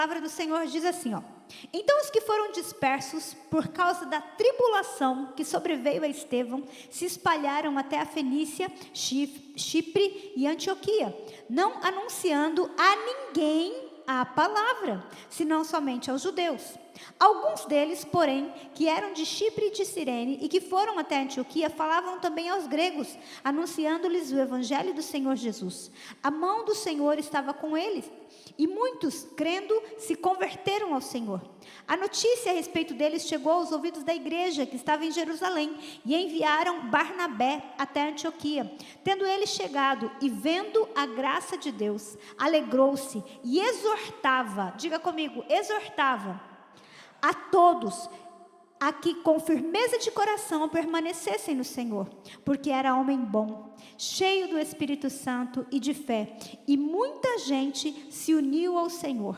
A palavra do Senhor diz assim, ó: então os que foram dispersos por causa da tribulação que sobreveio a Estevão se espalharam até a Fenícia, Chipre e Antioquia, não anunciando a ninguém a palavra, senão somente aos judeus. Alguns deles, porém, que eram de Chipre e de Cirene e que foram até Antioquia, falavam também aos gregos, anunciando-lhes o evangelho do Senhor Jesus. A mão do Senhor estava com eles, e muitos, crendo, se converteram ao Senhor. A notícia a respeito deles chegou aos ouvidos da igreja que estava em Jerusalém, e enviaram Barnabé até Antioquia. Tendo ele chegado e vendo a graça de Deus, alegrou-se e exortava, diga comigo, exortava a todos a que com firmeza de coração permanecessem no Senhor, porque era homem bom, cheio do Espírito Santo e de fé, e muita gente se uniu ao Senhor.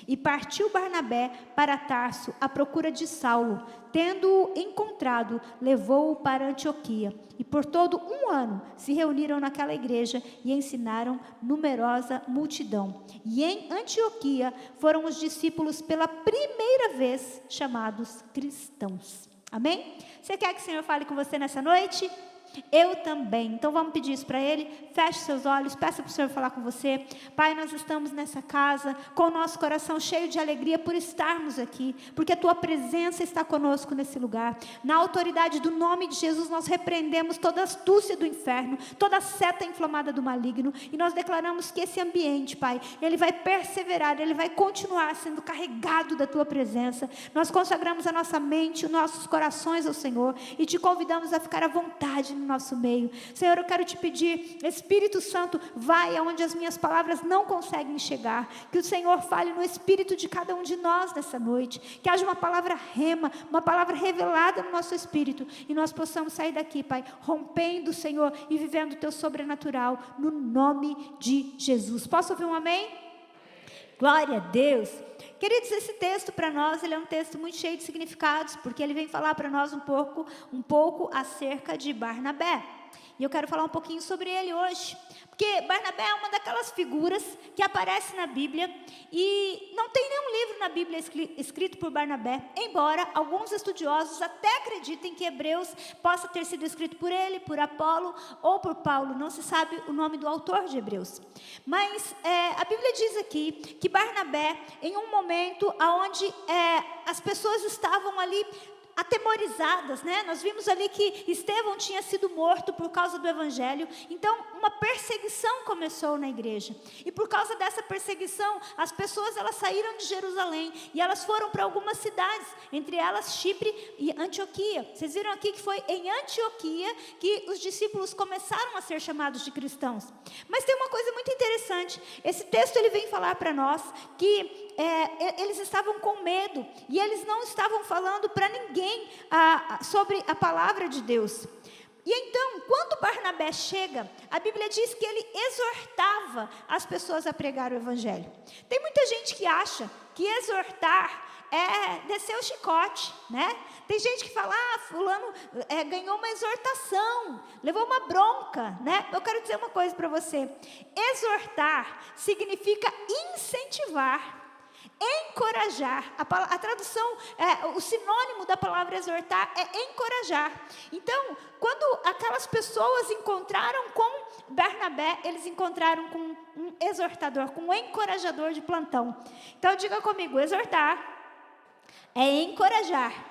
E partiu Barnabé para Tarso à procura de Saulo. Tendo-o encontrado, levou-o para Antioquia. E por todo um ano se reuniram naquela igreja e ensinaram numerosa multidão. E em Antioquia foram os discípulos pela primeira vez chamados cristãos. Amém? Você quer que o Senhor fale com você nessa noite? Eu também. Então vamos pedir isso para Ele. Feche seus olhos, peça para o Senhor falar com você. Pai, nós estamos nessa casa com o nosso coração cheio de alegria por estarmos aqui, porque a Tua presença está conosco nesse lugar. Na autoridade do nome de Jesus, nós repreendemos toda astúcia do inferno, toda seta inflamada do maligno, e nós declaramos que esse ambiente, Pai, ele vai perseverar, ele vai continuar sendo carregado da Tua presença. Nós consagramos a nossa mente, os nossos corações ao Senhor, e Te convidamos a ficar à vontade no nosso meio. Senhor, eu quero Te pedir, Espírito Santo, vai aonde as minhas palavras não conseguem chegar, que o Senhor fale no espírito de cada um de nós nessa noite, que haja uma palavra rema, uma palavra revelada no nosso espírito, e nós possamos sair daqui, Pai, rompendo, Senhor, e vivendo o Teu sobrenatural, no nome de Jesus. Posso ouvir um amém? Glória a Deus. Queridos, esse texto para nós, ele é um texto muito cheio de significados, porque ele vem falar para nós um pouco acerca de Barnabé. E eu quero falar um pouquinho sobre ele hoje, porque Barnabé é uma daquelas figuras que aparece na Bíblia, e não tem nenhum livro na Bíblia escrito por Barnabé, embora alguns estudiosos até acreditem que Hebreus possa ter sido escrito por ele, por Apolo ou por Paulo, não se sabe o nome do autor de Hebreus. Mas a Bíblia diz aqui que Barnabé, em um momento onde as pessoas estavam ali atemorizadas, né? Nós vimos ali que Estevão tinha sido morto por causa do evangelho, então uma perseguição começou na igreja, e por causa dessa perseguição, as pessoas elas saíram de Jerusalém, e elas foram para algumas cidades, entre elas Chipre e Antioquia. Vocês viram aqui que foi em Antioquia que os discípulos começaram a ser chamados de cristãos. Mas tem uma coisa muito interessante, esse texto ele vem falar para nós que eles estavam com medo, e eles não estavam falando para ninguém sobre a palavra de Deus. E então, quando Barnabé chega, a Bíblia diz que ele exortava as pessoas a pregar o evangelho. Tem muita gente que acha que exortar é descer o chicote, né? Tem gente que fala, fulano ganhou uma exortação, levou uma bronca, né? Eu quero dizer uma coisa para você, exortar significa incentivar, encorajar. A tradução, o sinônimo da palavra exortar é encorajar. Então, quando aquelas pessoas encontraram com Barnabé, eles encontraram com um exortador, com um encorajador de plantão. Então, diga comigo, exortar é encorajar.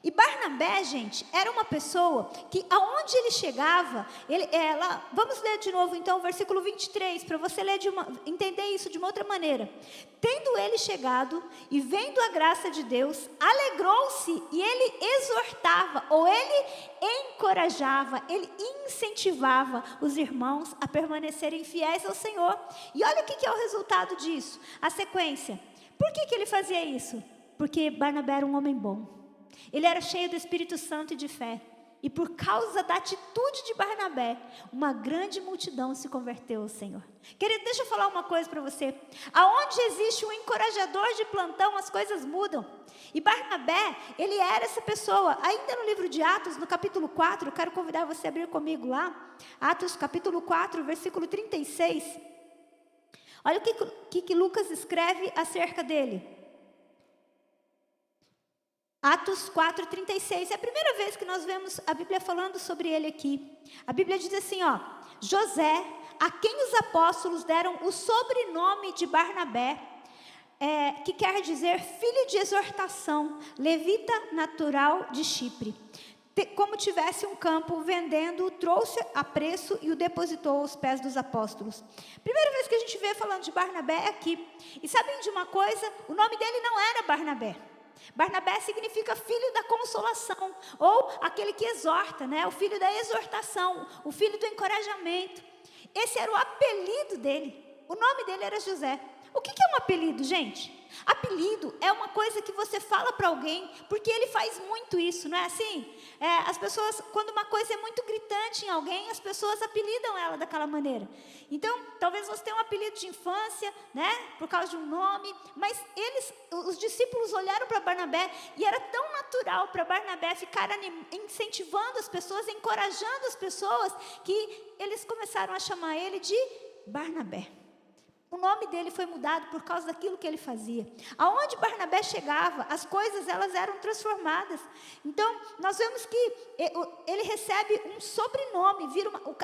E Barnabé, gente, era uma pessoa que aonde ele chegava, vamos ler de novo então o versículo 23, para você entender isso de uma outra maneira. Tendo ele chegado e vendo a graça de Deus, alegrou-se, e ele exortava, ou ele encorajava, ele incentivava os irmãos a permanecerem fiéis ao Senhor. E olha o que é o resultado disso, a sequência. Por que ele fazia isso? Porque Barnabé era um homem bom. Ele era cheio do Espírito Santo e de fé. E por causa da atitude de Barnabé, uma grande multidão se converteu ao Senhor. Querido, deixa eu falar uma coisa para você. Aonde existe um encorajador de plantão, as coisas mudam. E Barnabé, ele era essa pessoa. Ainda no livro de Atos, no capítulo 4, eu quero convidar você a abrir comigo lá. Atos capítulo 4, versículo 36. Olha o que Lucas escreve acerca dele. Atos 4:36, é a primeira vez que nós vemos a Bíblia falando sobre ele aqui. A Bíblia diz assim, ó: José, a quem os apóstolos deram o sobrenome de Barnabé, que quer dizer filho de exortação, levita natural de Chipre. Como tivesse um campo, vendendo, trouxe a preço e o depositou aos pés dos apóstolos. Primeira vez que a gente vê falando de Barnabé é aqui. E sabem de uma coisa? O nome dele não era Barnabé. Barnabé significa filho da consolação, ou aquele que exorta, né? O filho da exortação, o filho do encorajamento. Esse era o apelido dele. O nome dele era José. O que é um apelido, gente? Apelido é uma coisa que você fala para alguém, porque ele faz muito isso, não é assim? As pessoas, quando uma coisa é muito gritante em alguém, as pessoas apelidam ela daquela maneira. Então, talvez você tenha um apelido de infância, né? Por causa de um nome, mas os discípulos olharam para Barnabé e era tão natural para Barnabé ficar incentivando as pessoas, encorajando as pessoas, que eles começaram a chamar ele de Barnabé. O nome dele foi mudado por causa daquilo que ele fazia. Aonde Barnabé chegava, as coisas elas eram transformadas. Então, nós vemos que ele recebe um sobrenome.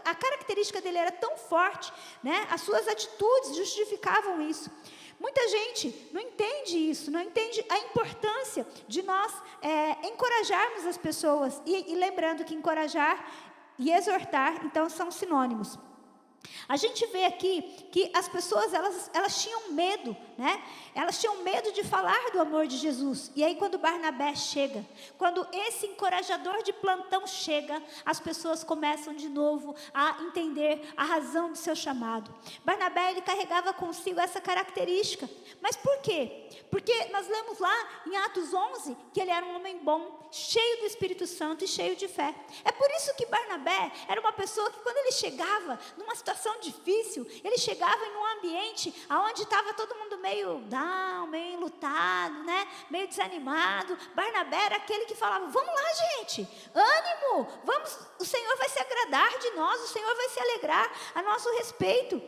A característica dele era tão forte, né? As suas atitudes justificavam isso. Muita gente não entende isso, não entende a importância de nós encorajarmos as pessoas. E lembrando que encorajar e exortar, então, são sinônimos. A gente vê aqui que as pessoas, elas tinham medo, né? Elas tinham medo de falar do amor de Jesus. E aí quando Barnabé chega, quando esse encorajador de plantão chega, as pessoas começam de novo a entender a razão do seu chamado. Barnabé, ele carregava consigo essa característica. Mas por quê? Porque nós lemos lá em Atos 11 que ele era um homem bom, cheio do Espírito Santo e cheio de fé. É por isso que Barnabé era uma pessoa que quando ele chegava numa situação difícil, ele chegava em um ambiente onde estava todo mundo meio down, meio enlutado, né? Meio desanimado. Barnabé era aquele que falava: vamos lá, gente, ânimo, vamos, o Senhor vai se agradar de nós, o Senhor vai se alegrar a nosso respeito.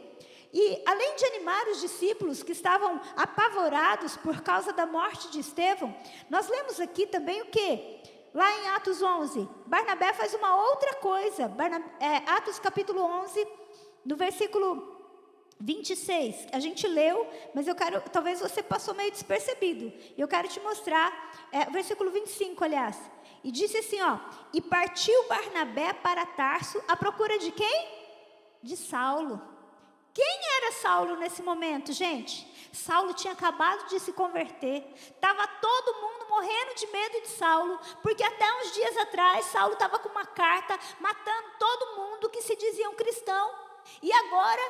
E além de animar os discípulos que estavam apavorados por causa da morte de Estevão, nós lemos aqui também o quê? Lá em Atos 11, Barnabé faz uma outra coisa. Atos capítulo 11, no versículo 26, a gente leu, mas talvez você passou meio despercebido. Eu quero te mostrar, o versículo 25, aliás. E disse assim, ó: e partiu Barnabé para Tarso à procura de quem? De Saulo. Quem era Saulo nesse momento, gente? Saulo tinha acabado de se converter. Estava todo mundo morrendo de medo de Saulo, porque até uns dias atrás, Saulo estava com uma carta matando todo mundo que se diziam cristão. E agora,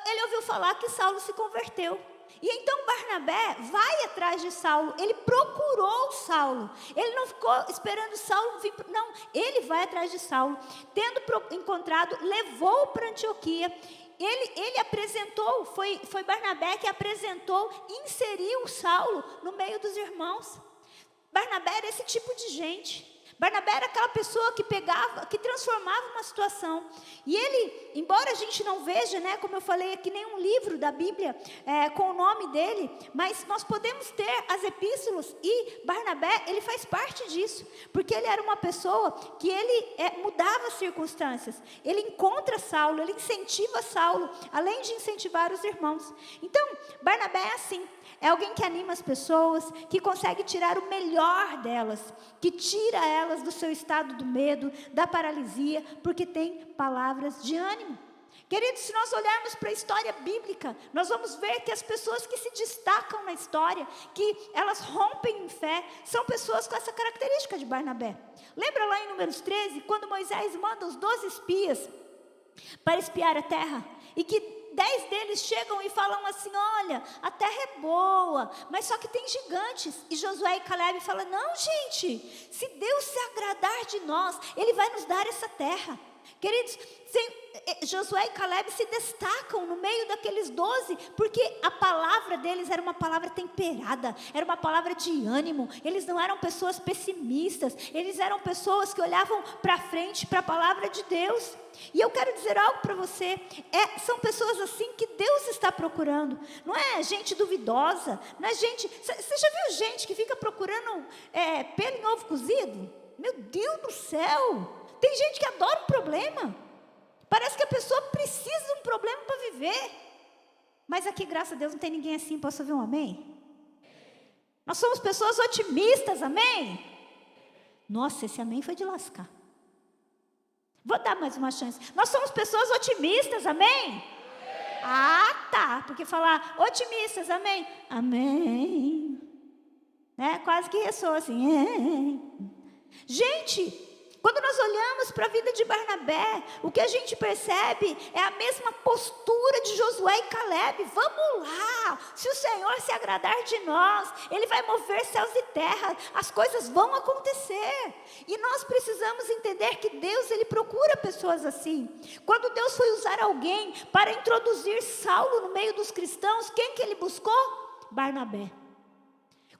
ele ouviu falar que Saulo se converteu. E então Barnabé vai atrás de Saulo, ele procurou Saulo, ele não ficou esperando Saulo vir, não, ele vai atrás de Saulo, tendo encontrado, levou para Antioquia. Ele apresentou, foi Barnabé que apresentou, inseriu Saulo no meio dos irmãos. Barnabé era esse tipo de gente. Barnabé era aquela pessoa que pegava, que transformava uma situação. E ele, embora a gente não veja, né, como eu falei aqui, nenhum livro da Bíblia com o nome dele, mas nós podemos ter as epístolas, e Barnabé, ele faz parte disso, porque ele era uma pessoa que ele mudava as circunstâncias. Ele encontra Saulo, ele incentiva Saulo, além de incentivar os irmãos. Então, Barnabé é assim. É alguém que anima as pessoas, que consegue tirar o melhor delas, que tira elas do seu estado do medo, da paralisia, porque tem palavras de ânimo. Queridos, se nós olharmos para a história bíblica, nós vamos ver que as pessoas que se destacam na história, que elas rompem em fé, são pessoas com essa característica de Barnabé. Lembra lá em Números 13, quando Moisés manda os 12 espias para espiar a terra, e que 10 deles chegam e falam assim: olha, a terra é boa, mas só que tem gigantes. E Josué e Caleb falam: não, gente, se Deus se agradar de nós, Ele vai nos dar essa terra. Queridos, Josué e Caleb se destacam no meio daqueles 12, porque a palavra deles era uma palavra temperada, era uma palavra de ânimo. Eles não eram pessoas pessimistas, eles eram pessoas que olhavam para frente, para a palavra de Deus. E eu quero dizer algo para você, são pessoas assim que Deus está procurando. Não é gente duvidosa, não é gente... Você já viu gente que fica procurando pelo em ovo cozido? Meu Deus do céu! Tem gente que adora um problema. Parece que a pessoa precisa de um problema para viver. Mas aqui, graças a Deus, não tem ninguém assim. Posso ouvir um amém? Nós somos pessoas otimistas, amém? Nossa, esse amém foi de lascar. Vou dar mais uma chance. Nós somos pessoas otimistas, amém? Ah, tá. Porque falar otimistas, amém? Amém. Quase que ressoa assim. Gente... Quando nós olhamos para a vida de Barnabé, o que a gente percebe é a mesma postura de Josué e Caleb. Vamos lá, se o Senhor se agradar de nós, Ele vai mover céus e terra, as coisas vão acontecer. E nós precisamos entender que Deus, Ele procura pessoas assim. Quando Deus foi usar alguém para introduzir Saulo no meio dos cristãos, quem que Ele buscou? Barnabé.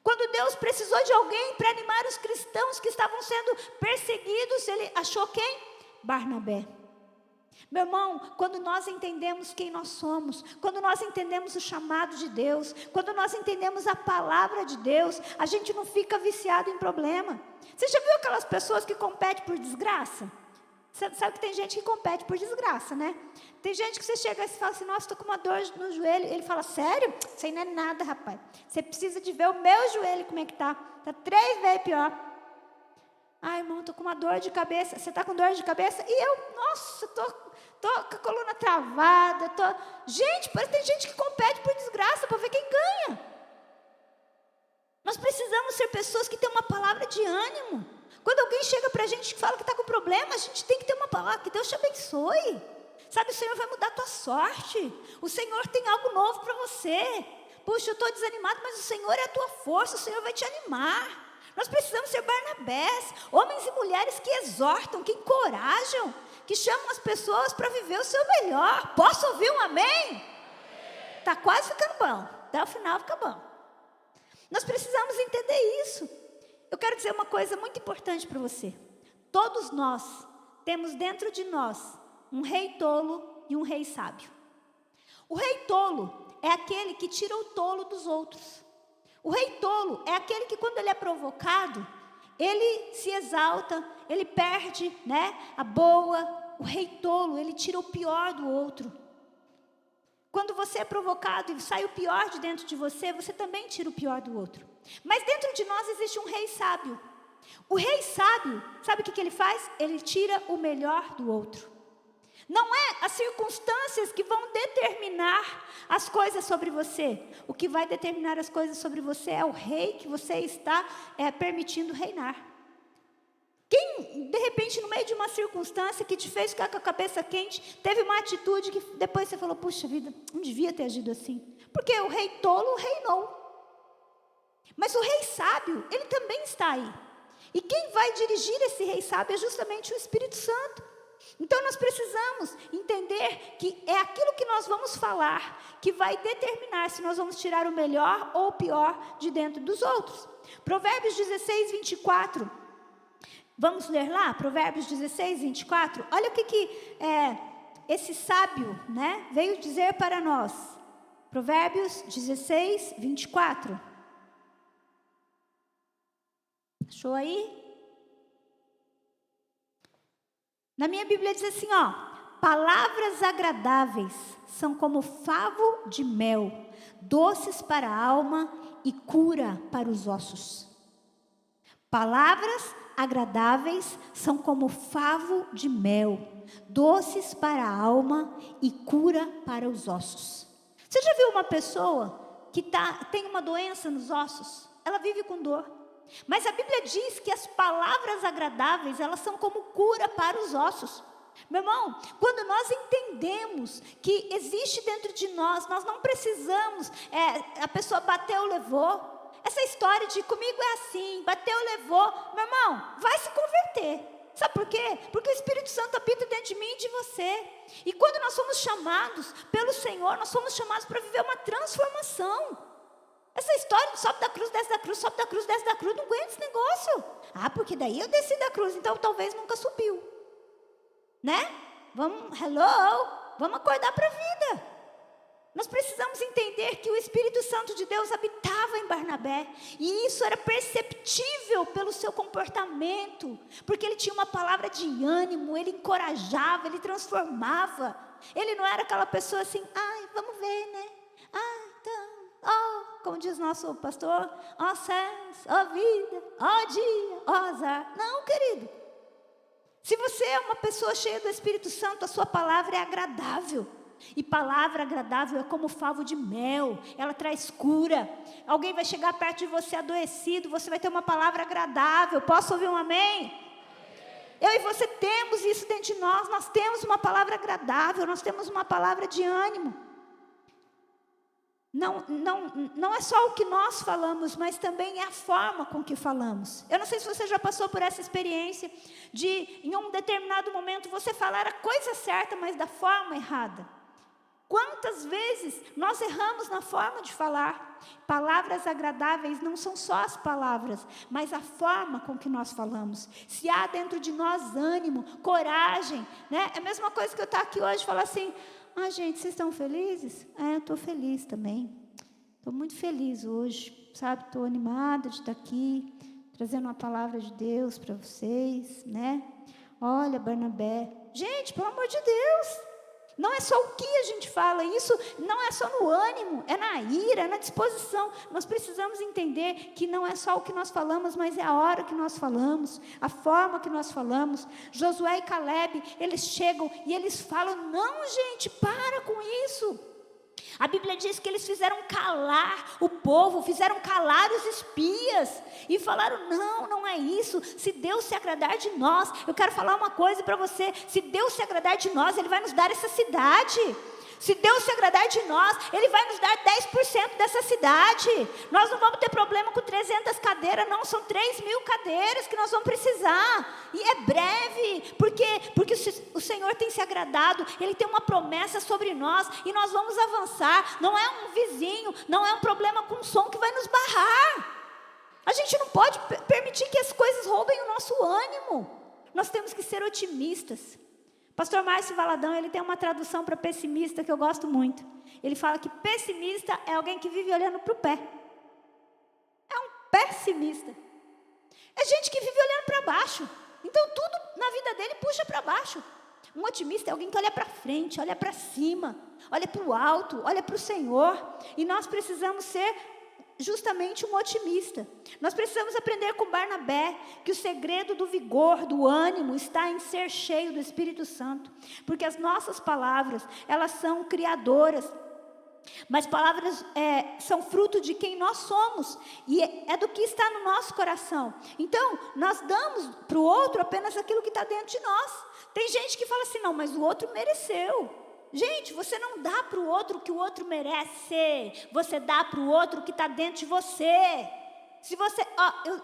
Quando Deus precisou de alguém para animar os cristãos que estavam sendo perseguidos, Ele achou quem? Barnabé. Meu irmão, quando nós entendemos quem nós somos, quando nós entendemos o chamado de Deus, quando nós entendemos a palavra de Deus, a gente não fica viciado em problema. Você já viu aquelas pessoas que competem por desgraça? Você sabe que tem gente que compete por desgraça, né? Tem gente que você chega e fala assim, nossa, estou com uma dor no joelho. Ele fala, sério? Isso aí não é nada, rapaz. Você precisa de ver o meu joelho como é que está. Está 3 vezes pior. Ai, irmão, estou com uma dor de cabeça. Você está com dor de cabeça? E eu, nossa, estou com a coluna travada. Gente, parece que tem gente que compete por desgraça para ver quem ganha. Nós precisamos ser pessoas que têm uma palavra de ânimo. Quando alguém chega para a gente e fala que está com problema, a gente tem que ter uma palavra, que Deus te abençoe. Sabe, o Senhor vai mudar a tua sorte. O Senhor tem algo novo para você. Puxa, eu estou desanimado, mas o Senhor é a tua força, o Senhor vai te animar. Nós precisamos ser Barnabés, homens e mulheres que exortam, que encorajam, que chamam as pessoas para viver o seu melhor. Posso ouvir um amém? Está quase ficando bom, até o final fica bom. Nós precisamos entender isso. Eu quero dizer uma coisa muito importante para você. Todos nós temos dentro de nós um rei tolo e um rei sábio. O rei tolo é aquele que tira o tolo dos outros. O rei tolo é aquele que, quando ele é provocado, ele se exalta, ele perde, a boa. O rei tolo, ele tira o pior do outro. Quando você é provocado e sai o pior de dentro de você, você também tira o pior do outro. Mas dentro de nós existe um rei sábio. O rei sábio, sabe o que ele faz? Ele tira o melhor do outro. Não é as circunstâncias que vão determinar as coisas sobre você. O que vai determinar as coisas sobre você é o rei que você está permitindo reinar. Quem, de repente, no meio de uma circunstância que te fez ficar com a cabeça quente, teve uma atitude que depois você falou, puxa vida, não devia ter agido assim. Porque o rei tolo reinou. Mas o rei sábio, ele também está aí. E quem vai dirigir esse rei sábio é justamente o Espírito Santo. Então nós precisamos entender que é aquilo que nós vamos falar que vai determinar se nós vamos tirar o melhor ou o pior de dentro dos outros. Provérbios 16, 24. Vamos ler lá? Provérbios 16, 24. Olha o que esse sábio, veio dizer para nós. Provérbios 16, 24. Achou aí? Na minha Bíblia diz assim, palavras agradáveis são como favo de mel, doces para a alma e cura para os ossos. Palavras agradáveis são como favo de mel, doces para a alma e cura para os ossos. Você já viu uma pessoa que tem uma doença nos ossos? Ela vive com dor. Mas a Bíblia diz que as palavras agradáveis, elas são como cura para os ossos. Meu irmão, quando nós entendemos que existe dentro de nós, nós não precisamos, a pessoa bateu, levou. Essa história de comigo é assim, bateu, levou. Meu irmão, vai se converter. Sabe por quê? Porque o Espírito Santo habita dentro de mim e de você. E quando nós somos chamados pelo Senhor, nós somos chamados para viver uma transformação. Essa história de sobe da cruz, desce da cruz, sobe da cruz, desce da cruz, não aguenta esse negócio. Ah, porque daí eu desci da cruz, então talvez nunca subiu. Né? Vamos acordar para a vida. Nós precisamos entender que o Espírito Santo de Deus habitava em Barnabé, e isso era perceptível pelo seu comportamento, porque ele tinha uma palavra de ânimo, ele encorajava, ele transformava. Ele não era aquela pessoa assim, vamos ver, né? Então, como diz nosso pastor, céus, vida, dia, azar. Não, querido. Se você é uma pessoa cheia do Espírito Santo, a sua palavra é agradável. E palavra agradável é como favo de mel, ela traz cura. Alguém vai chegar perto de você adoecido, você vai ter uma palavra agradável. Posso ouvir um amém? Eu e você temos isso dentro de nós temos uma palavra agradável, nós temos uma palavra de ânimo. Não é só o que nós falamos, mas também é a forma com que falamos. Eu não sei se você já passou por essa experiência de, em um determinado momento, você falar a coisa certa, mas da forma errada. Quantas vezes nós erramos na forma de falar? Palavras agradáveis não são só as palavras, mas a forma com que nós falamos. Se há dentro de nós ânimo, coragem, né? É a mesma coisa que eu estar aqui hoje e falar assim, gente, vocês estão felizes? Eu estou feliz também. Estou muito feliz hoje, sabe? Estou animada de estar aqui, trazendo uma palavra de Deus para vocês, né? Olha, Barnabé. Gente, pelo amor de Deus! Não é só o que a gente fala, isso não é só no ânimo, é na ira, é na disposição. Nós precisamos entender que não é só o que nós falamos, mas é a hora que nós falamos, a forma que nós falamos. Josué e Caleb, eles chegam e eles falam, não, gente, para com isso. A Bíblia diz que eles fizeram calar o povo, fizeram calar os espias, e falaram, não é isso, se Deus se agradar de nós, eu quero falar uma coisa para você, se Deus se agradar de nós, Ele vai nos dar essa cidade. Se Deus se agradar de nós, Ele vai nos dar 10% dessa cidade. Nós não vamos ter problema com 300 cadeiras, não, são 3.000 cadeiras que nós vamos precisar. E é breve, porque o Senhor tem se agradado, Ele tem uma promessa sobre nós, e nós vamos avançar. Não é um vizinho, não é um problema com som que vai nos barrar. A gente não pode permitir que as coisas roubem o nosso ânimo. Nós temos que ser otimistas. Pastor Márcio Valadão, ele tem uma tradução para pessimista que eu gosto muito. Ele fala que pessimista é alguém que vive olhando para o pé. É um pessimista. É gente que vive olhando para baixo. Então tudo na vida dele puxa para baixo. Um otimista é alguém que olha para frente, olha para cima, olha para o alto, olha para o Senhor. E nós precisamos ser justamente um otimista. Nós precisamos aprender com Barnabé que o segredo do vigor, do ânimo, está em ser cheio do Espírito Santo, porque as nossas palavras, elas são criadoras, mas palavras são fruto de quem nós somos, e é do que está no nosso coração. Então, nós damos para o outro apenas aquilo que está dentro de nós. Tem gente que fala assim, não, mas o outro mereceu. Gente, você não dá para o outro o que o outro merece, você dá para o outro o que está dentro de você. Se você,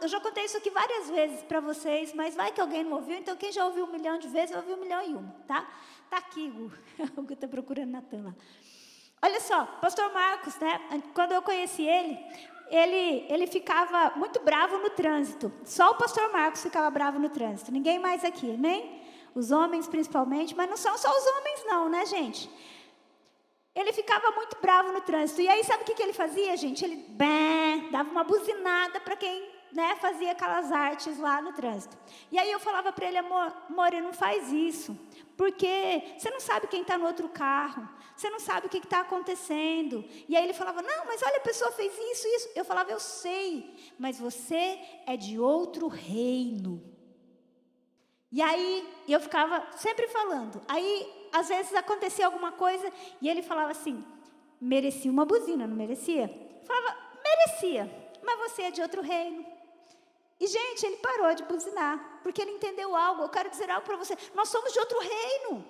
eu já contei isso aqui várias vezes para vocês, mas vai que alguém não ouviu, então quem já ouviu 1 milhão de vezes, ouviu 1.000.001, tá? Tá aqui, Hugo, o Hugo está procurando Natan lá. Olha só, pastor Marcos, né, quando eu conheci ele ficava muito bravo no trânsito. Só o pastor Marcos ficava bravo no trânsito, ninguém mais aqui, amém? Os homens principalmente, mas não são só os homens não, né, gente? Ele ficava muito bravo no trânsito. E aí, sabe o que ele fazia, gente? Ele dava uma buzinada para quem, né, fazia aquelas artes lá no trânsito. E aí eu falava para ele, amor, não faz isso. Porque você não sabe quem está no outro carro. Você não sabe o que está acontecendo. E aí ele falava, não, mas olha, a pessoa fez isso. Eu falava, eu sei, mas você é de outro reino. E aí, eu ficava sempre falando. Aí, às vezes, acontecia alguma coisa e ele falava assim, merecia uma buzina, não merecia? Eu falava, merecia, mas você é de outro reino. E, gente, ele parou de buzinar, porque ele entendeu algo. Eu quero dizer algo para você, nós somos de outro reino.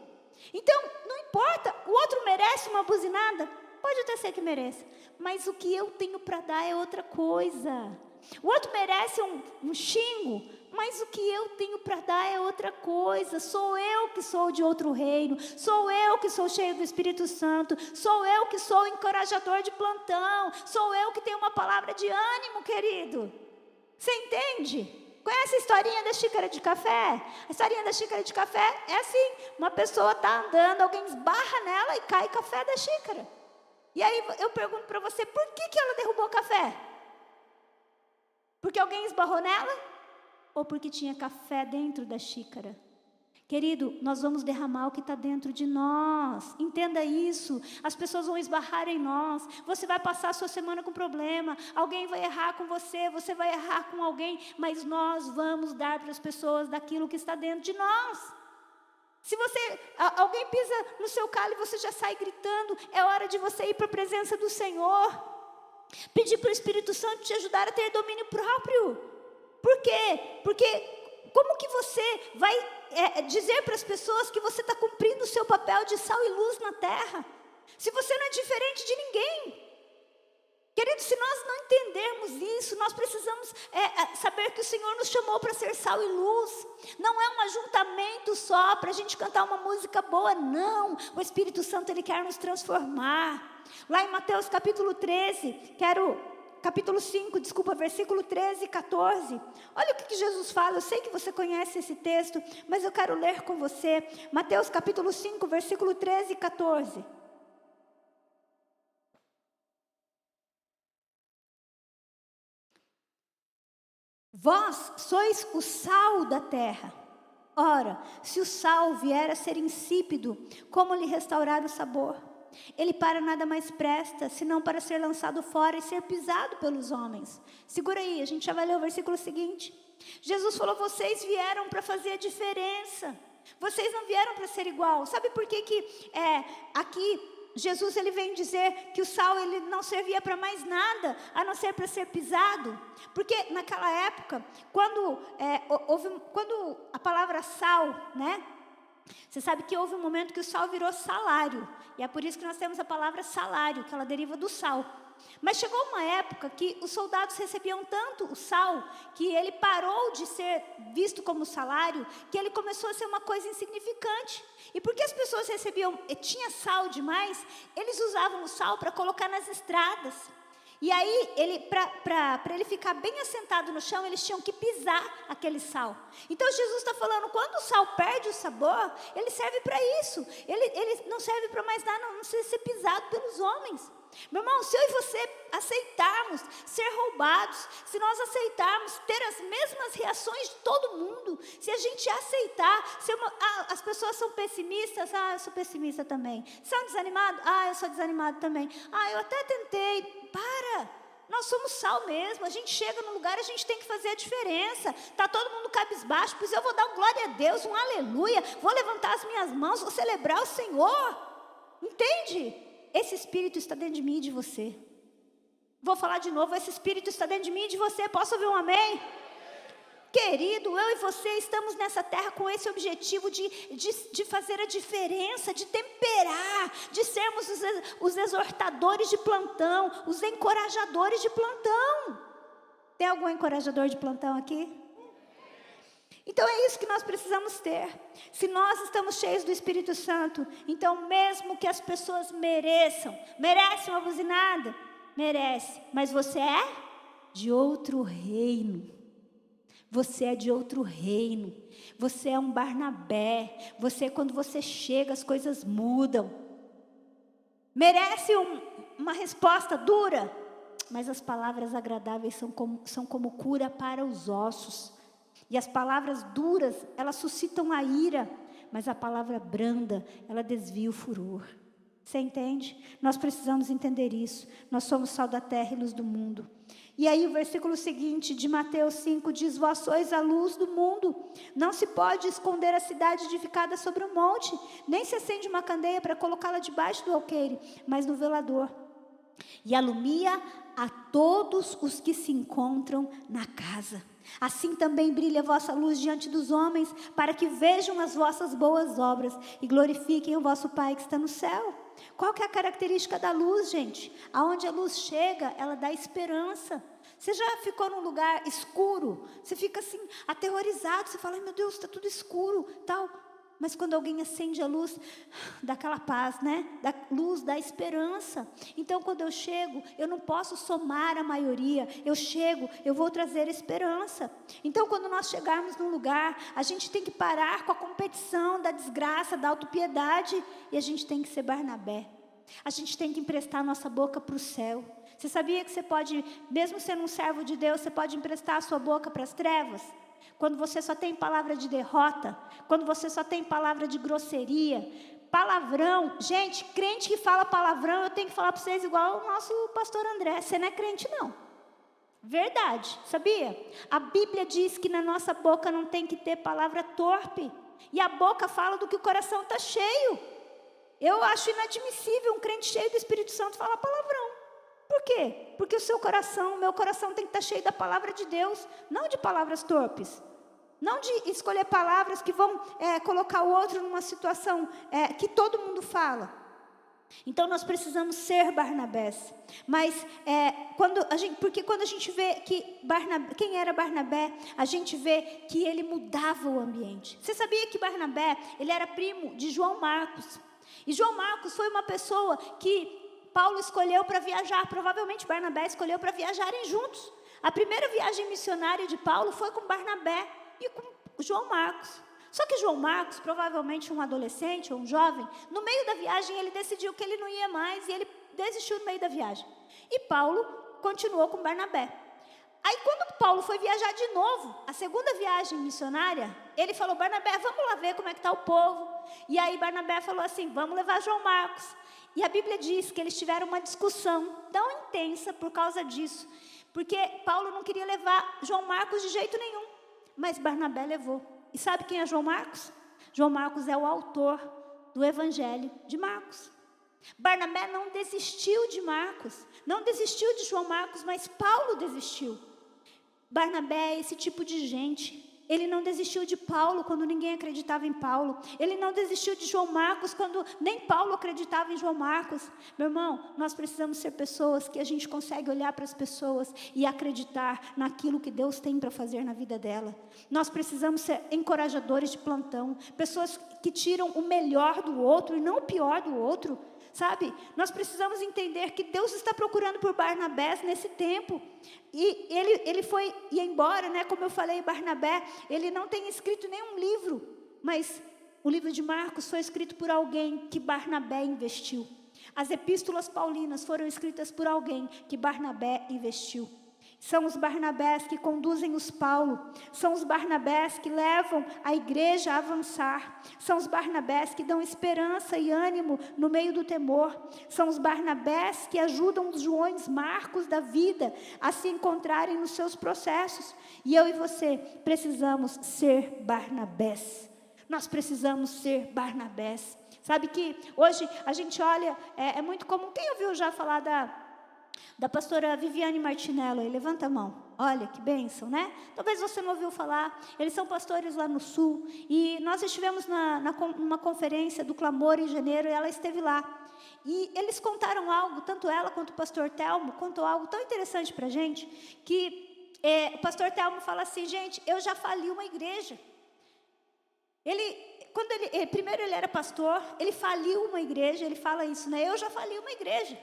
Então, não importa, o outro merece uma buzinada? Pode até ser que mereça, mas o que eu tenho para dar é outra coisa. O outro merece um xingo, mas o que eu tenho para dar é outra coisa. Sou eu que sou de outro reino, sou eu que sou cheio do Espírito Santo, sou eu que sou encorajador de plantão, sou eu que tenho uma palavra de ânimo, querido. Você entende? Conhece a historinha da xícara de café? A historinha da xícara de café é assim: uma pessoa está andando, alguém esbarra nela e cai café da xícara. E aí eu pergunto para você, por que ela derrubou o café? Porque alguém esbarrou nela? Ou porque tinha café dentro da xícara? Querido, nós vamos derramar o que está dentro de nós. Entenda isso. As pessoas vão esbarrar em nós. Você vai passar a sua semana com problema. Alguém vai errar com você. Você vai errar com alguém. Mas nós vamos dar para as pessoas daquilo que está dentro de nós. Se alguém pisa no seu calo e você já sai gritando, é hora de você ir para a presença do Senhor. Pedir para o Espírito Santo te ajudar a ter domínio próprio. Por quê? Porque como que você vai dizer para as pessoas que você está cumprindo o seu papel de sal e luz na terra, se você não é diferente de ninguém? Querido, se nós não entendermos isso, nós precisamos saber que o Senhor nos chamou para ser sal e luz. Não é um ajuntamento só para a gente cantar uma música boa, não. O Espírito Santo, Ele quer nos transformar. Lá em Mateus capítulo 5, versículo 13 e 14. Olha o que Jesus fala. Eu sei que você conhece esse texto, mas eu quero ler com você. Mateus capítulo 5, versículo 13 e 14. Vós sois o sal da terra. Ora, se o sal vier a ser insípido, como lhe restaurar o sabor? Ele para nada mais presta, senão para ser lançado fora e ser pisado pelos homens. Segura aí, a gente já vai ler o versículo seguinte. Jesus falou: vocês vieram para fazer a diferença. Vocês não vieram para ser igual. Sabe por que aqui Jesus ele vem dizer que o sal ele não servia para mais nada, a não ser para ser pisado? Porque naquela época, quando a palavra sal, né? Você sabe que houve um momento que o sal virou salário. E é por isso que nós temos a palavra salário, que ela deriva do sal. Mas chegou uma época que os soldados recebiam tanto o sal, que ele parou de ser visto como salário, que ele começou a ser uma coisa insignificante. E porque as pessoas tinha sal demais, eles usavam o sal para colocar nas estradas. E aí, para ele ficar bem assentado no chão, eles tinham que pisar aquele sal. Então Jesus está falando, quando o sal perde o sabor, ele serve para isso. Ele não serve para mais nada, não ser pisado pelos homens. Meu irmão, se eu e você aceitarmos ser roubados, se nós aceitarmos ter as mesmas reações de todo mundo, se a gente aceitar, as pessoas são pessimistas, eu sou pessimista também. São desanimados? Eu sou desanimado também. Eu até tentei. Nós somos sal mesmo. A gente chega no lugar, a gente tem que fazer a diferença. Está todo mundo cabisbaixo, pois eu vou dar um glória a Deus, um aleluia, vou levantar as minhas mãos, vou celebrar o Senhor. Entende? Esse Espírito está dentro de mim e de você. Vou falar de novo, esse Espírito está dentro de mim e de você. Posso ouvir um amém? Querido, eu e você estamos nessa terra com esse objetivo de fazer a diferença, de temperar, de sermos os exortadores de plantão, os encorajadores de plantão. Tem algum encorajador de plantão aqui? Então é isso que nós precisamos ter. Se nós estamos cheios do Espírito Santo, então mesmo que as pessoas merecem uma buzinada, merece, mas você é de outro reino. Você é de outro reino. Você é um Barnabé. Quando você chega, as coisas mudam. Merece uma resposta dura, mas as palavras agradáveis são como cura para os ossos. E as palavras duras, elas suscitam a ira, mas a palavra branda, ela desvia o furor. Você entende? Nós precisamos entender isso. Nós somos sal da terra e luz do mundo. E aí o versículo seguinte de Mateus 5 diz: vós sois a luz do mundo. Não se pode esconder a cidade edificada sobre um monte, nem se acende uma candeia para colocá-la debaixo do alqueire, mas no velador. E alumia a todos os que se encontram na casa. Assim também brilha a vossa luz diante dos homens, para que vejam as vossas boas obras e glorifiquem o vosso Pai que está no céu. Qual que é a característica da luz, gente? Aonde a luz chega, ela dá esperança. Você já ficou num lugar escuro? Você fica assim, aterrorizado. Você fala, ai meu Deus, está tudo escuro, tal. Mas quando alguém acende a luz, dá aquela paz, né? Da luz, dá esperança. Então, quando eu chego, eu não posso somar a maioria. Eu chego, eu vou trazer esperança. Então, quando nós chegarmos num lugar, a gente tem que parar com a competição da desgraça, da autopiedade. E a gente tem que ser Barnabé. A gente tem que emprestar a nossa boca para o céu. Você sabia que você pode, mesmo sendo um servo de Deus, você pode emprestar a sua boca para as trevas? Quando você só tem palavra de derrota, quando você só tem palavra de grosseria, palavrão. Gente, crente que fala palavrão, eu tenho que falar para vocês igual o nosso pastor André, você não é crente não. Verdade, sabia? A Bíblia diz que na nossa boca não tem que ter palavra torpe. E a boca fala do que o coração está cheio. Eu acho inadmissível um crente cheio do Espírito Santo falar palavrão. Por quê? Porque o seu coração, o meu coração tem que estar cheio da palavra de Deus, não de palavras torpes. Não de escolher palavras que vão colocar o outro numa situação que todo mundo fala. Então nós precisamos ser Barnabés. Mas porque quando a gente vê que quem era Barnabé, a gente vê que ele mudava o ambiente. Você sabia que Barnabé, ele era primo de João Marcos? E João Marcos foi uma pessoa que Paulo escolheu para viajar, provavelmente Barnabé escolheu para viajarem juntos. A primeira viagem missionária de Paulo foi com Barnabé e com João Marcos. Só que João Marcos, provavelmente um adolescente ou um jovem, no meio da viagem ele decidiu que ele não ia mais e ele desistiu no meio da viagem. E Paulo continuou com Barnabé. Aí quando Paulo foi viajar de novo, a segunda viagem missionária, ele falou, Barnabé, vamos lá ver como é que está o povo. E aí Barnabé falou assim, vamos levar João Marcos. E a Bíblia diz que eles tiveram uma discussão tão intensa por causa disso. Porque Paulo não queria levar João Marcos de jeito nenhum. Mas Barnabé levou. E sabe quem é João Marcos? João Marcos é o autor do Evangelho de Marcos. Barnabé não desistiu de Marcos. Não desistiu de João Marcos, mas Paulo desistiu. Barnabé é esse tipo de gente. Ele não desistiu de Paulo quando ninguém acreditava em Paulo. Ele não desistiu de João Marcos quando nem Paulo acreditava em João Marcos. Meu irmão, nós precisamos ser pessoas que a gente consegue olhar para as pessoas e acreditar naquilo que Deus tem para fazer na vida dela. Nós precisamos ser encorajadores de plantão. Pessoas que tiram o melhor do outro e não o pior do outro. Sabe, nós precisamos entender que Deus está procurando por Barnabés nesse tempo. E ele foi, e embora, né, como eu falei, Barnabé, ele não tem escrito nenhum livro, mas o livro de Marcos foi escrito por alguém que Barnabé investiu. As epístolas paulinas foram escritas por alguém que Barnabé investiu. São os Barnabés que conduzem os Paulo. São os Barnabés que levam a igreja a avançar. São os Barnabés que dão esperança e ânimo no meio do temor. São os Barnabés que ajudam os Joões Marcos da vida a se encontrarem nos seus processos. E eu e você precisamos ser Barnabés. Nós precisamos ser Barnabés. Sabe que hoje a gente olha, é muito comum. Quem ouviu já falar da pastora Viviane Martinello, levanta a mão. Olha, que bênção, né? Talvez você não ouviu falar. Eles são pastores lá no sul. E nós estivemos numa conferência do Clamor em janeiro, e ela esteve lá. E eles contaram algo, tanto ela quanto o pastor Telmo, contou algo tão interessante para a gente, que o pastor Telmo fala assim, gente, eu já fali uma igreja. Primeiro ele era pastor, ele faliu uma igreja, ele fala isso, né? Eu já fali uma igreja.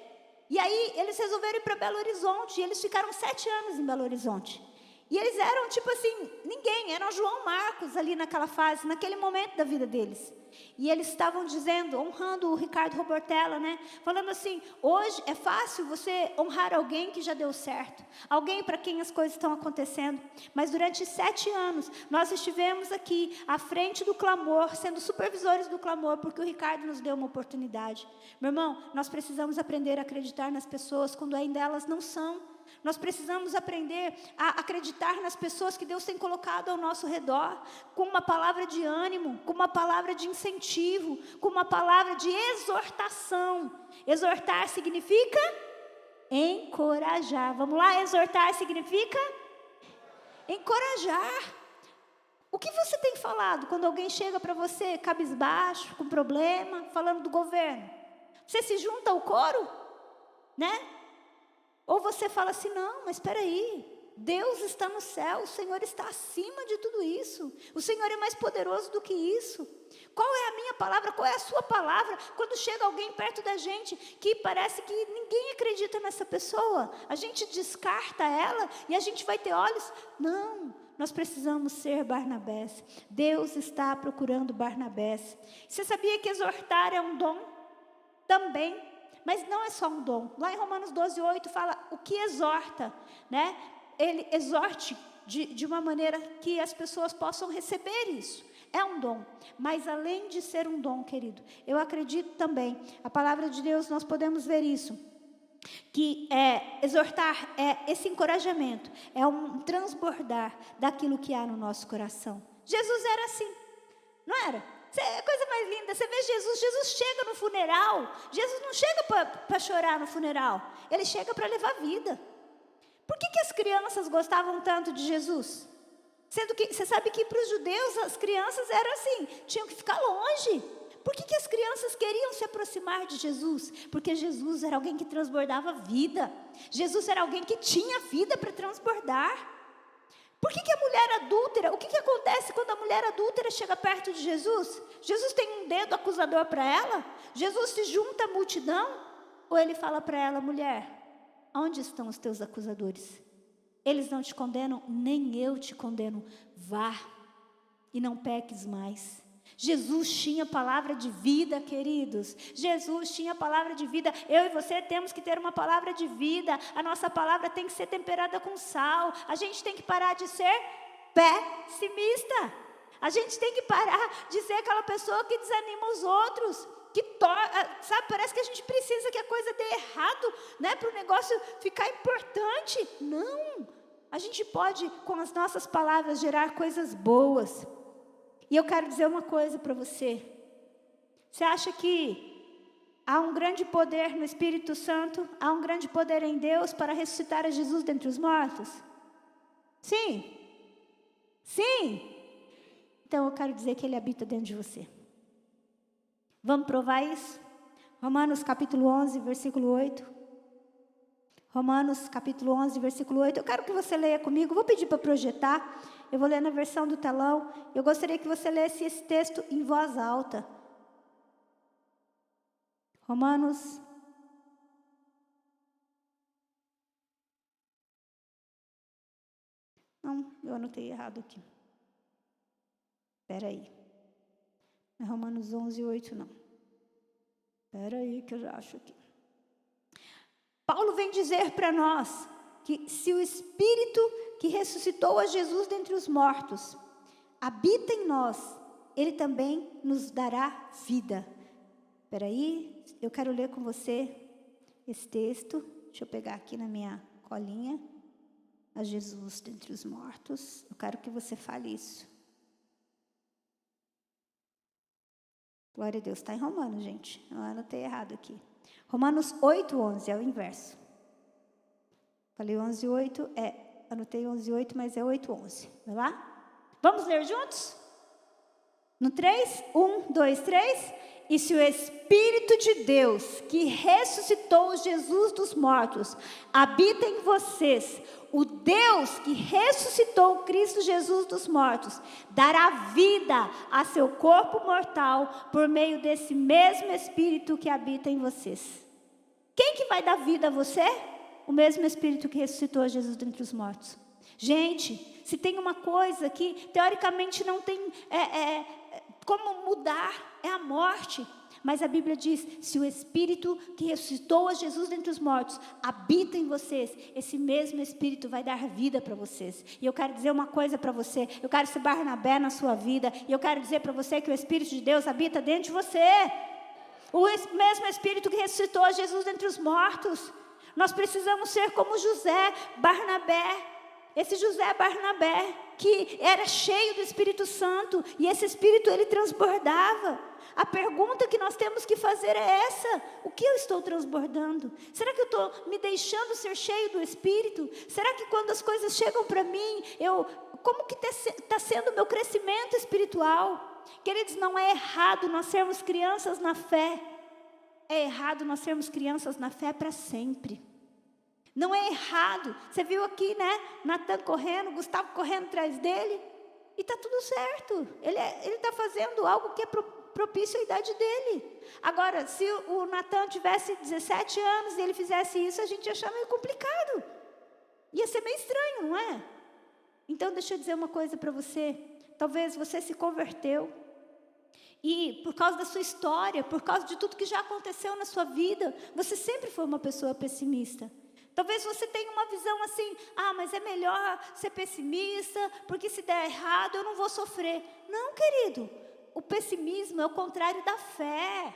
E aí eles resolveram ir para Belo Horizonte, e eles ficaram 7 anos em Belo Horizonte. E eles eram tipo assim, ninguém, eram João Marcos ali naquela fase, naquele momento da vida deles. E eles estavam dizendo, honrando o Ricardo Robortella, né? Falando assim, hoje é fácil você honrar alguém que já deu certo. Alguém para quem as coisas estão acontecendo. Mas durante 7 anos, nós estivemos aqui, à frente do clamor, sendo supervisores do clamor, porque o Ricardo nos deu uma oportunidade. Meu irmão, nós precisamos aprender a acreditar nas pessoas quando ainda elas não são. Nós precisamos aprender a acreditar nas pessoas que Deus tem colocado ao nosso redor, com uma palavra de ânimo, com uma palavra de incentivo, com uma palavra de exortação. Exortar significa encorajar. Vamos lá, exortar significa encorajar. O que você tem falado quando alguém chega para você cabisbaixo, com problema, falando do governo? Você se junta ao coro, né? Ou você fala assim, não, mas espera aí, Deus está no céu, o Senhor está acima de tudo isso. O Senhor é mais poderoso do que isso. Qual é a minha palavra? Qual é a sua palavra? Quando chega alguém perto da gente que parece que ninguém acredita nessa pessoa, a gente descarta ela e a gente vai ter olhos. Não, nós precisamos ser Barnabés. Deus está procurando Barnabés. Você sabia que exortar é um dom? Também. Mas não é só um dom. Lá em Romanos 12:8 fala o que exorta, né? Ele exorte de uma maneira que as pessoas possam receber isso. É um dom, mas além de ser um dom, querido, eu acredito também, a palavra de Deus, nós podemos ver isso, que exortar é esse encorajamento, é um transbordar daquilo que há no nosso coração. Jesus era assim, não era? É a coisa mais linda, você vê Jesus chega no funeral, Jesus não chega para chorar no funeral, ele chega para levar vida. Por que as crianças gostavam tanto de Jesus? Sendo que, você sabe que para os judeus as crianças eram assim, tinham que ficar longe. Por que as crianças queriam se aproximar de Jesus? Porque Jesus era alguém que transbordava vida. Jesus era alguém que tinha vida para transbordar. Por que a mulher adúltera, o que acontece quando a mulher adúltera chega perto de Jesus? Jesus tem um dedo acusador para ela? Jesus se junta à multidão? Ou ele fala para ela, mulher, onde estão os teus acusadores? Eles não te condenam, nem eu te condeno. Vá e não peques mais. Jesus tinha palavra de vida, queridos. Jesus tinha palavra de vida. Eu e você temos que ter uma palavra de vida. A nossa palavra tem que ser temperada com sal. A gente tem que parar de ser pessimista. A gente tem que parar de ser aquela pessoa que desanima os outros. Sabe, parece que a gente precisa que a coisa dê errado, né, para o negócio ficar importante. Não, a gente pode, com as nossas palavras, gerar coisas boas. E eu quero dizer uma coisa para você. Você acha que há um grande poder no Espírito Santo? Há um grande poder em Deus para ressuscitar a Jesus dentre os mortos? Sim. Sim. Então eu quero dizer que Ele habita dentro de você. Vamos provar isso? Romanos capítulo 11, versículo 8. Romanos capítulo 11, versículo 8. Eu quero que você leia comigo. Vou pedir para projetar. Eu vou ler na versão do telão. Eu gostaria que você lesse esse texto em voz alta. Romanos. Não, eu anotei errado aqui. Espera aí. Não é Romanos 11, 8, não. Espera aí que eu já acho aqui. Paulo vem dizer para nós que se o Espírito que ressuscitou a Jesus dentre os mortos habita em nós, Ele também nos dará vida. Espera aí, eu quero ler com você esse texto. Deixa eu pegar aqui na minha colinha. A Jesus dentre os mortos. Eu quero que você fale isso. Glória a Deus, está em Romanos, gente. Eu anotei errado aqui. Romanos 8, 11, é o inverso. Falei 11, 8, anotei 11, 8, mas é 8, 11. Vai lá? Vamos ler juntos? No 3, 1, 2, 3. E se o Espírito de Deus, que ressuscitou Jesus dos mortos, habita em vocês, o Deus que ressuscitou Cristo Jesus dos mortos, dará vida a seu corpo mortal por meio desse mesmo Espírito que habita em vocês. Quem que vai dar vida a você? O mesmo Espírito que ressuscitou Jesus dentre os mortos. Gente, se tem uma coisa que teoricamente não tem como mudar, é a morte. Mas a Bíblia diz, se o Espírito que ressuscitou a Jesus dentre os mortos habita em vocês, esse mesmo Espírito vai dar vida para vocês. E eu quero dizer uma coisa para você, eu quero ser Barnabé na sua vida, e eu quero dizer para você que o Espírito de Deus habita dentro de você. O mesmo Espírito que ressuscitou a Jesus dentre os mortos. Nós precisamos ser como José, Barnabé. Esse José Barnabé, que era cheio do Espírito Santo, e esse Espírito ele transbordava. A pergunta que nós temos que fazer é essa: o que eu estou transbordando? Será que eu estou me deixando ser cheio do Espírito? Será que quando as coisas chegam para mim, como que está sendo o meu crescimento espiritual? Queridos, não é errado nós sermos crianças na fé. é errado nós sermos crianças na fé para sempre. Não é errado. Você viu aqui, né? Natan correndo, Gustavo correndo atrás dele. E está tudo certo. Ele está fazendo algo que é propício à idade dele. Agora, se o Natan tivesse 17 anos e ele fizesse isso, a gente ia achar meio complicado. Ia ser meio estranho, não é? Então, deixa eu dizer uma coisa para você. Talvez você se converteu. E por causa da sua história, por causa de tudo que já aconteceu na sua vida, você sempre foi uma pessoa pessimista. Talvez você tenha uma visão assim, mas é melhor ser pessimista, porque se der errado eu não vou sofrer. Não, querido, o pessimismo é o contrário da fé.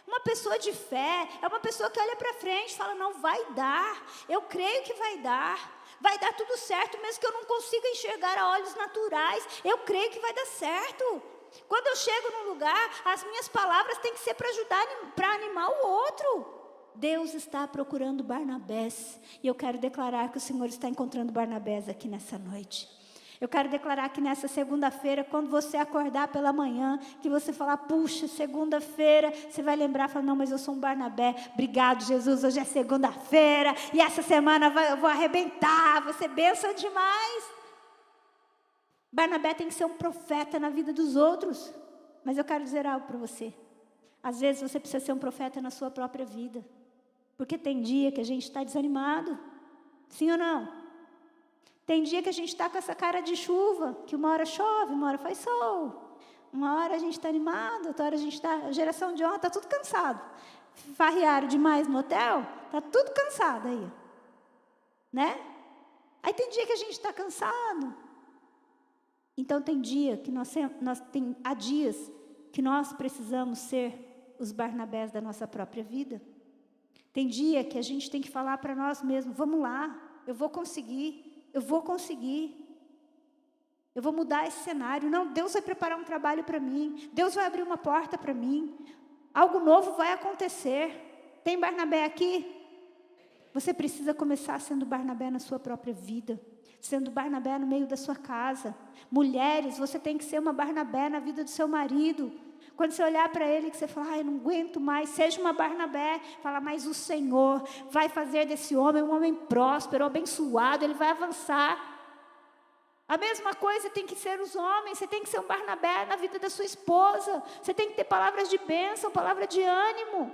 Uma pessoa de fé é uma pessoa que olha para frente e fala, não, vai dar, eu creio que vai dar tudo certo, mesmo que eu não consiga enxergar a olhos naturais, eu creio que vai dar certo. Quando eu chego num lugar, as minhas palavras têm que ser para ajudar, para animar o outro. Deus está procurando Barnabés, e eu quero declarar que o Senhor está encontrando Barnabés aqui nessa noite. Eu quero declarar que nessa segunda-feira, quando você acordar pela manhã, que você falar, puxa, segunda-feira, você vai lembrar, falar, não, mas eu sou um Barnabé, obrigado Jesus, hoje é segunda-feira, e essa semana eu vou arrebentar, vai ser bênção demais. Barnabé tem que ser um profeta na vida dos outros, mas eu quero dizer algo para você, às vezes você precisa ser um profeta na sua própria vida, porque tem dia que a gente está desanimado, sim ou não? Tem dia que a gente está com essa cara de chuva, que uma hora chove, uma hora faz sol. Uma hora a gente está animado, outra hora a gente está... A geração de ontem está tudo cansado. Farrearam demais no hotel, está tudo cansado aí. Né? Aí tem dia que a gente está cansado. Então tem dia que há dias que nós precisamos ser os Barnabés da nossa própria vida. Tem dia que a gente tem que falar para nós mesmos, vamos lá, eu vou conseguir. Eu vou conseguir. Eu vou mudar esse cenário. Não, Deus vai preparar um trabalho para mim. Deus vai abrir uma porta para mim. Algo novo vai acontecer. Tem Barnabé aqui? Você precisa começar sendo Barnabé na sua própria vida. Sendo Barnabé no meio da sua casa. Mulheres, você tem que ser uma Barnabé na vida do seu marido. Quando você olhar para ele, que você fala, eu não aguento mais, seja uma Barnabé, fala, mas o Senhor vai fazer desse homem um homem próspero, abençoado, ele vai avançar. A mesma coisa tem que ser os homens, você tem que ser um Barnabé na vida da sua esposa, você tem que ter palavras de bênção, palavra de ânimo.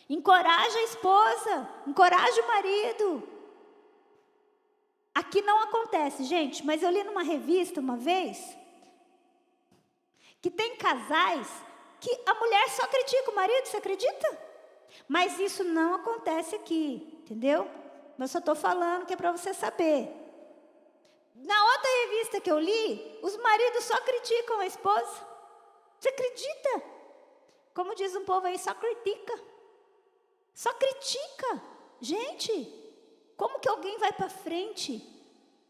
Encoraja a esposa, encoraja o marido. Aqui não acontece, gente, mas eu li numa revista uma vez, que tem casais que a mulher só critica o marido, você acredita? Mas isso não acontece aqui, entendeu? Mas só estou falando que é para você saber. Na outra revista que eu li, os maridos só criticam a esposa. Você acredita? Como diz um povo aí, só critica. Só critica. Gente, como que alguém vai para frente?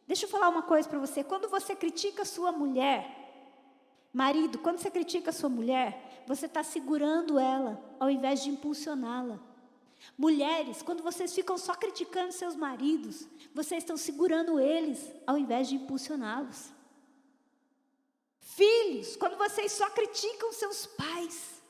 Deixa eu falar uma coisa para você. Quando você critica a sua mulher... Marido, quando você critica a sua mulher, você está segurando ela, ao invés de impulsioná-la. Mulheres, quando vocês ficam só criticando seus maridos, vocês estão segurando eles, ao invés de impulsioná-los. Filhos, quando vocês só criticam seus pais,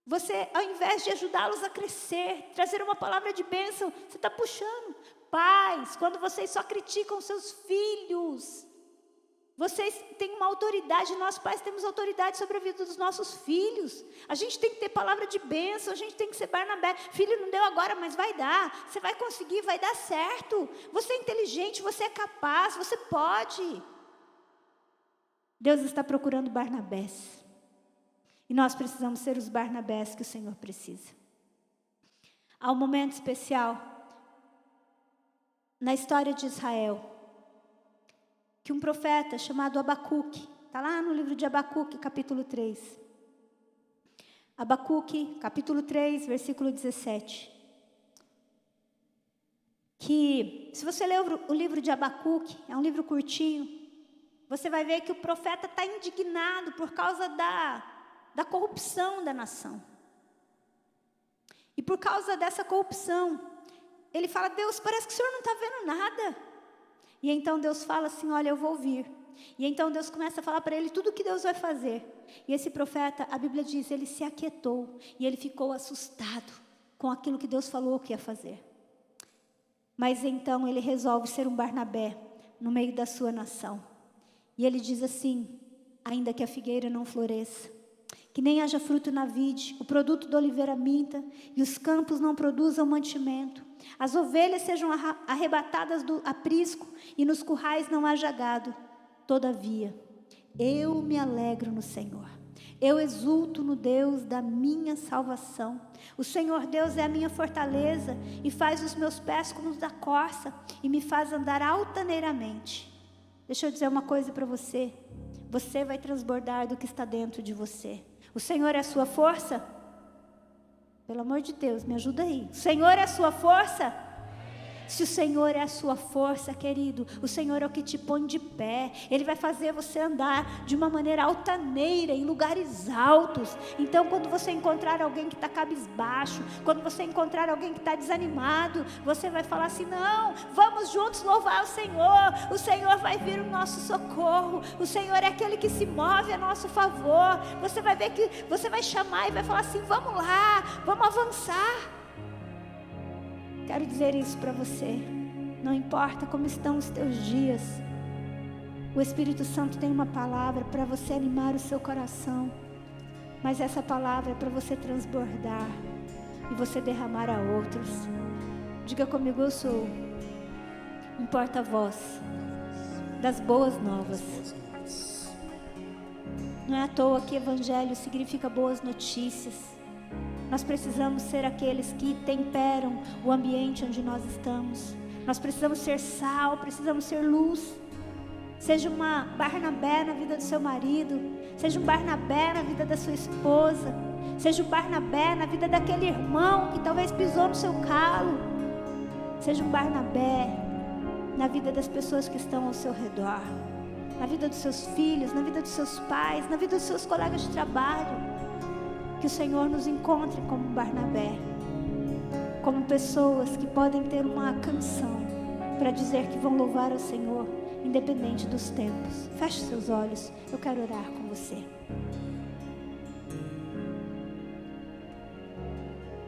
você, ao invés de ajudá-los a crescer, trazer uma palavra de bênção, você está puxando. Pais, quando vocês só criticam seus filhos, vocês têm uma autoridade, nós pais temos autoridade sobre a vida dos nossos filhos. A gente tem que ter palavra de bênção, a gente tem que ser Barnabé. Filho, não deu agora, mas vai dar. Você vai conseguir, vai dar certo. Você é inteligente, você é capaz, você pode. Deus está procurando Barnabés. E nós precisamos ser os Barnabés que o Senhor precisa. Há um momento especial na história de Israel, que um profeta chamado Abacuque, está lá no livro de Abacuque, capítulo 3. Abacuque, capítulo 3, versículo 17. Que, se você ler o livro de Abacuque, é um livro curtinho, você vai ver que o profeta está indignado por causa da corrupção da nação. E por causa dessa corrupção, ele fala, Deus, parece que o Senhor não está vendo nada. E então Deus fala assim, olha, eu vou vir. E então Deus começa a falar para ele tudo o que Deus vai fazer. E esse profeta, a Bíblia diz, ele se aquietou e ele ficou assustado com aquilo que Deus falou que ia fazer. Mas então ele resolve ser um Barnabé no meio da sua nação. E ele diz assim, ainda que a figueira não floresça, que nem haja fruto na vide, o produto da oliveira minta, e os campos não produzam mantimento, as ovelhas sejam arrebatadas do aprisco, e nos currais não haja gado. Todavia, eu me alegro no Senhor, eu exulto no Deus da minha salvação. O Senhor Deus é a minha fortaleza, e faz os meus pés como os da corça, e me faz andar altaneiramente. Deixa eu dizer uma coisa para você, você vai transbordar do que está dentro de você. O Senhor é a sua força? Pelo amor de Deus, me ajuda aí. O Senhor é a sua força? Se o Senhor é a sua força, querido, o Senhor é o que te põe de pé. Ele vai fazer você andar de uma maneira altaneira, em lugares altos. Então, quando você encontrar alguém que está cabisbaixo, quando você encontrar alguém que está desanimado, você vai falar assim, não, vamos juntos louvar o Senhor vai vir o nosso socorro, o Senhor é aquele que se move a nosso favor. Você vai ver que, você vai chamar e vai falar assim, vamos lá, vamos avançar. Quero dizer isso para você, não importa como estão os teus dias, o Espírito Santo tem uma palavra para você animar o seu coração, mas essa palavra é para você transbordar e você derramar a outros. Diga comigo, eu sou um porta-voz das boas novas. Não é à toa que evangelho significa boas notícias. Nós precisamos ser aqueles que temperam o ambiente onde nós estamos. Nós precisamos ser sal, precisamos ser luz. Seja uma Barnabé na vida do seu marido, seja um Barnabé na vida da sua esposa, seja um Barnabé na vida daquele irmão que talvez pisou no seu calo. Seja um Barnabé na vida das pessoas que estão ao seu redor, na vida dos seus filhos, na vida dos seus pais, na vida dos seus colegas de trabalho. Que o Senhor nos encontre como Barnabé, como pessoas que podem ter uma canção para dizer que vão louvar ao Senhor, independente dos tempos. Feche seus olhos, eu quero orar com você.